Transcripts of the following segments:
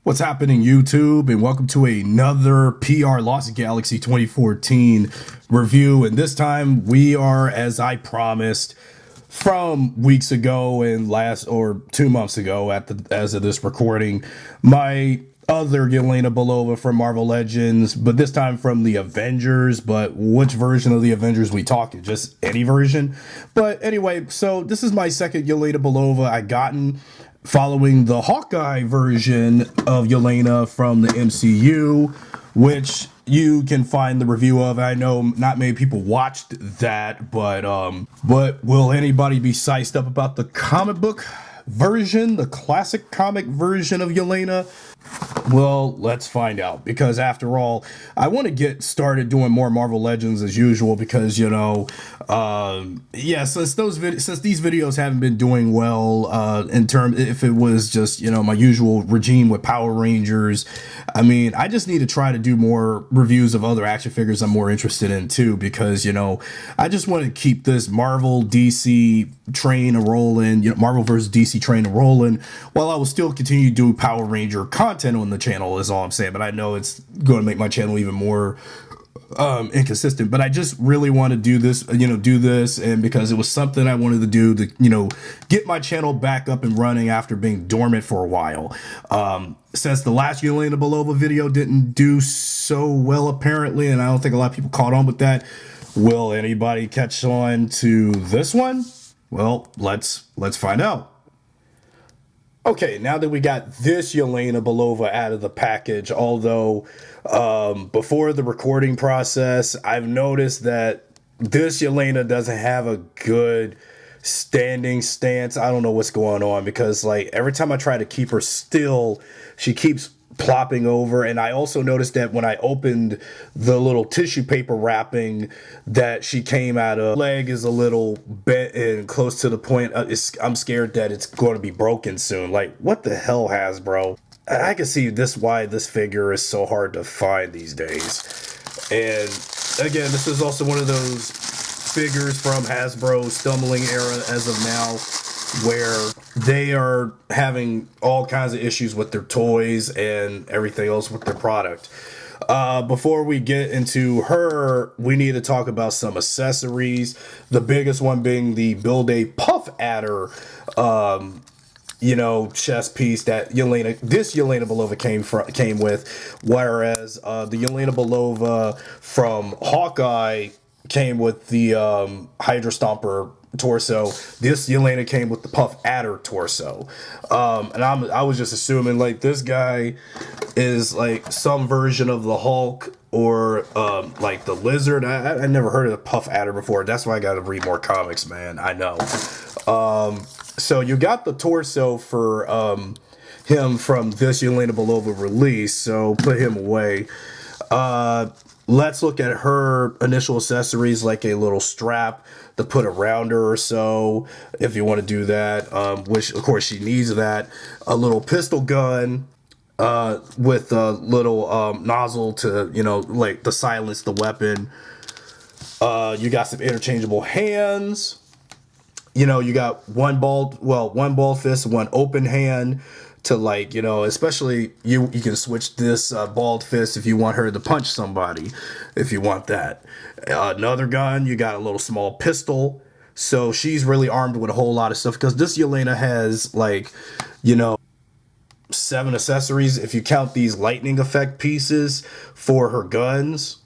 What's happening, YouTube, and welcome to another PRLostGalaxy2014 review. And this time we are, as I promised from weeks ago and 2 months ago as of this recording, my other Yelena Belova from Marvel Legends, but this time from the Avengers. But which version of the Avengers we talking? Just any version? But anyway, so this is my second Yelena Belova I gotten following the Hawkeye version of Yelena from the MCU, which you can find the review of. I know not many people watched that, but will anybody be sized up about the comic book version, the classic comic version of Yelena? Well, let's find out, because after all, I want to get started doing more Marvel Legends as usual, because since these videos haven't been doing well in terms, if it was just my usual regime with Power Rangers, I mean, I just need to try to do more reviews of other action figures I'm more interested in too, because I just want to keep this Marvel DC train rolling, Marvel versus DC train rolling, while I will still continue to do Power Ranger content on the channel, is all I'm saying. But I know it's going to make my channel even more inconsistent, but I just really want to do this, and because it was something I wanted to do to, get my channel back up and running after being dormant for a while. Since the last Yelena Belova video didn't do so well, apparently, and I don't think a lot of people caught on with that. Will anybody catch on to this one? Well, let's find out. Okay, now that we got this Yelena Belova out of the package, although before the recording process, I've noticed that this Yelena doesn't have a good standing stance. I don't know what's going on, because like every time I try to keep her still, she keeps plopping over. And I also noticed that when I opened the little tissue paper wrapping that she came out of, leg is a little bent and close to the point. I'm scared that it's going to be broken soon. Like, what the hell, Hasbro? I can see why this figure is so hard to find these days. And again, this is also one of those figures from Hasbro's stumbling era as of now, where they are having all kinds of issues with their toys and everything else with their product. Before we get into her, we need to talk about some accessories. The biggest one being the Build-A Puff Adder, chest piece that this Yelena Belova came with, whereas the Yelena Belova from Hawkeye came with the Hydra Stomper torso. This Yelena came with the Puff Adder torso, and I was just assuming like this guy is like some version of the Hulk or like the Lizard. I never heard of the Puff Adder before. That's why I got to read more comics, man. I know. So you got the torso for him from this Yelena Belova release. So put him away. Let's look at her initial accessories, like a little strap to put around her or so, if you want to do that, which of course she needs that. A little pistol gun with a little nozzle to, like to silence the weapon. You got some interchangeable hands. You got one ball fist, one open hand. To like, especially you can switch this balled fist if you want her to punch somebody, if you want that. Another gun, you got a little small pistol. So she's really armed with a whole lot of stuff, because this Yelena has like, 7 accessories if you count these lightning effect pieces for her guns.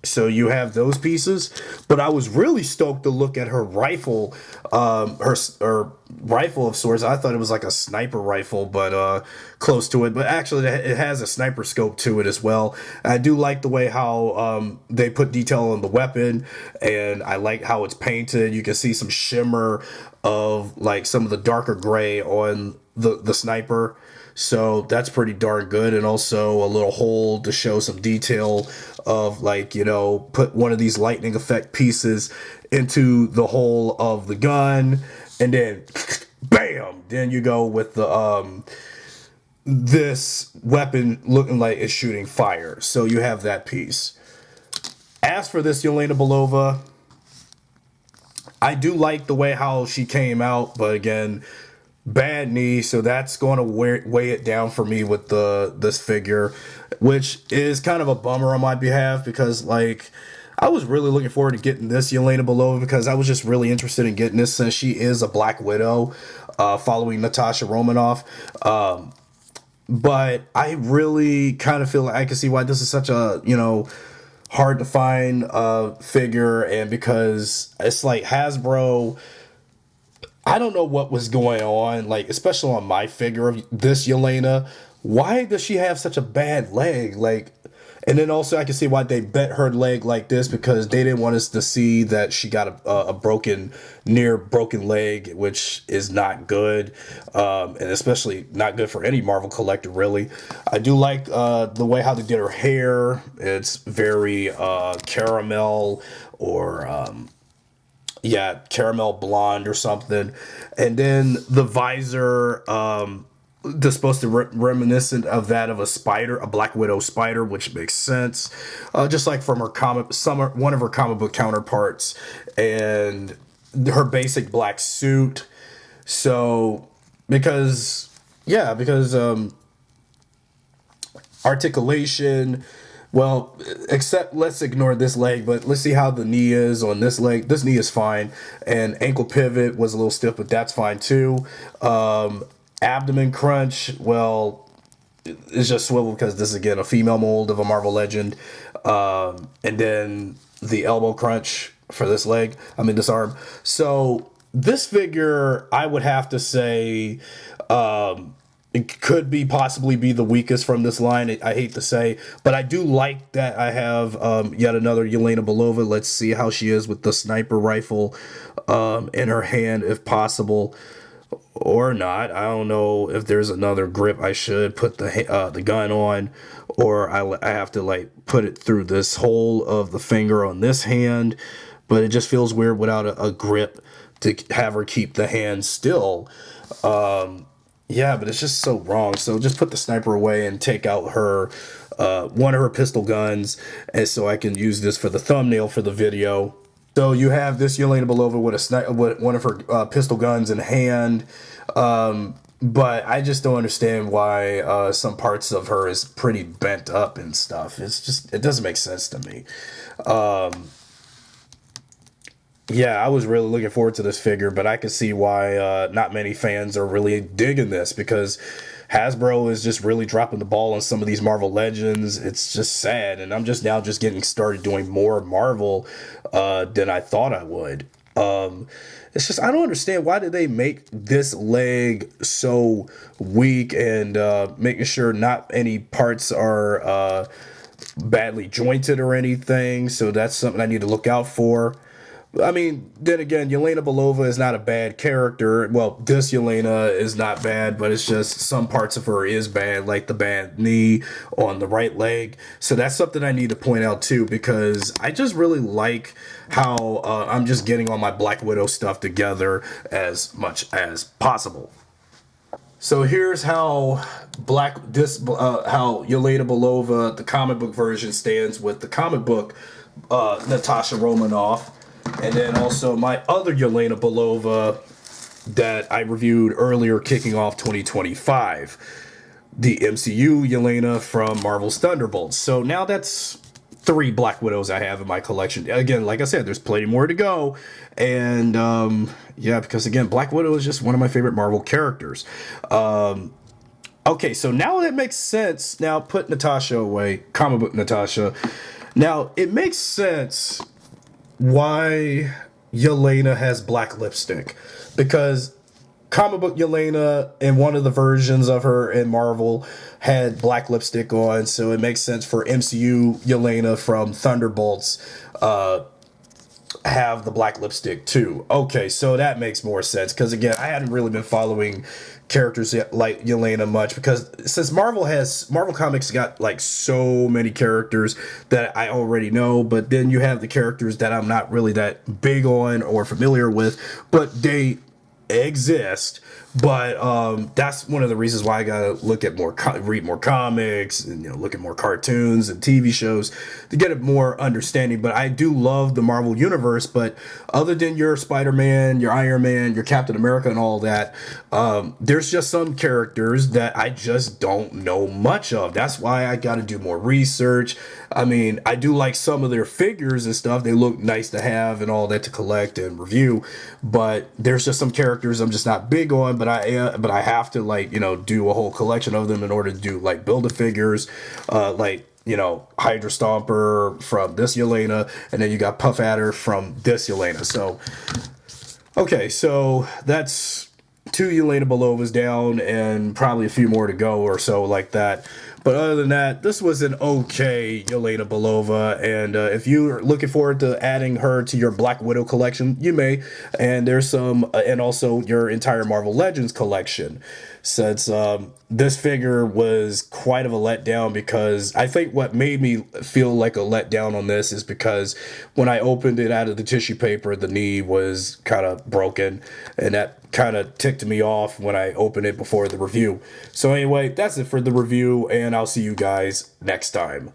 So you have those pieces, but I was really stoked to look at her rifle, her rifle of sorts. I thought it was like a sniper rifle, but close to it. But actually, it has a sniper scope to it as well. I do like the way how they put detail on the weapon, and I like how it's painted. You can see some shimmer of like some of the darker gray on the sniper. So that's pretty darn good. And also a little hole to show some detail of like, put one of these lightning effect pieces into the hole of the gun, and then bam, then you go with the this weapon looking like it's shooting fire. So you have that piece. As for this Yelena Belova, I do like the way how she came out, but again, bad knee, so that's going to weigh it down for me with this figure, which is kind of a bummer on my behalf because like I was really looking forward to getting this Yelena Belova because I was just really interested in getting this since she is a Black Widow, following Natasha Romanoff. But I really kind of feel like I can see why this is such a, hard to find figure, and because it's like Hasbro, I don't know what was going on, like especially on my figure of this Yelena. Why does she have such a bad leg? Like, and then also I can see why they bet her leg like this because they didn't want us to see that she got a broken, near broken leg, which is not good, and especially not good for any Marvel collector really. I do like the way how they did her hair. It's very caramel or yeah, caramel blonde or something. And then the visor, that's supposed to reminiscent of that of a spider, a Black Widow spider, which makes sense. Just like from her one of her comic book counterparts, and her basic black suit. So because articulation. Well, except let's ignore this leg, but let's see how the knee is on this leg. This knee is fine, and ankle pivot was a little stiff, but that's fine too. Abdomen crunch, well, it's just swivel because this is again a female mold of a Marvel legend. And then the elbow crunch for this leg, this arm. So this figure, I would have to say, it could be possibly be the weakest from this line. I hate to say, but I do like that I have yet another Yelena Belova. Let's see how she is with the sniper rifle in her hand, if possible, or not. I don't know if there's another grip I should put the gun on, or I have to like put it through this hole of the finger on this hand. But it just feels weird without a grip to have her keep the hand still. Yeah, but it's just so wrong. So just put the sniper away and take out her one of her pistol guns, and so I can use this for the thumbnail for the video. So you have this Yelena Belova with one of her pistol guns in hand, but I just don't understand why some parts of her is pretty bent up and stuff. It doesn't make sense to me. Yeah, I was really looking forward to this figure, but I can see why not many fans are really digging this because Hasbro is just really dropping the ball on some of these Marvel Legends. It's just sad, and I'm just now just getting started doing more Marvel than I thought I would. It's just I don't understand, why did they make this leg so weak, and making sure not any parts are badly jointed or anything. So that's something I need to look out for. Then again, Yelena Belova is not a bad character. Well, this Yelena is not bad, but it's just some parts of her is bad, like the bad knee on the right leg. So that's something I need to point out too, because I just really like how I'm just getting all my Black Widow stuff together as much as possible. So here's how how Yelena Belova, the comic book version, stands with the comic book Natasha Romanoff. And then also my other Yelena Belova that I reviewed earlier, kicking off 2025. The MCU Yelena from Marvel's Thunderbolts. So now that's 3 Black Widows I have in my collection. Again, like I said, there's plenty more to go. And yeah, because again, Black Widow is just one of my favorite Marvel characters. Okay, so now that makes sense. Now put Natasha away, comic book Natasha. Now it makes sense why Yelena has black lipstick, because comic book Yelena in one of the versions of her in Marvel had black lipstick on, so it makes sense for MCU Yelena from Thunderbolts have the black lipstick too. Okay, so that makes more sense, because again, I hadn't really been following characters like Yelena much, because since Marvel Comics got like so many characters that I already know, but then you have the characters that I'm not really that big on or familiar with, but they exist. But that's one of the reasons why I gotta look at more, read more comics, and look at more cartoons and TV shows to get a more understanding. But I do love the Marvel universe. But other than your Spider-Man, your Iron Man, your Captain America, and all that, there's just some characters that I just don't know much of. That's why I got to do more research. I mean, I do like some of their figures and stuff. They look nice to have and all that to collect and review. But there's just some characters I'm just not big on. But I have to do a whole collection of them in order to do like Build-A-Figures, Hydra Stomper from this Yelena, and then you got Puff Adder from this Yelena. So, okay, so that's two Yelena Belovas down and probably a few more to go or so like that. But other than that, this was an okay Yelena Belova, and if you're looking forward to adding her to your Black Widow collection, you may. And there's some, and also your entire Marvel Legends collection, since this figure was quite of a letdown, because I think what made me feel like a letdown on this is because when I opened it out of the tissue paper, the knee was kind of broken, and that kind of ticked me off when I opened it before the review. So anyway, that's it for the review, and I'll see you guys next time.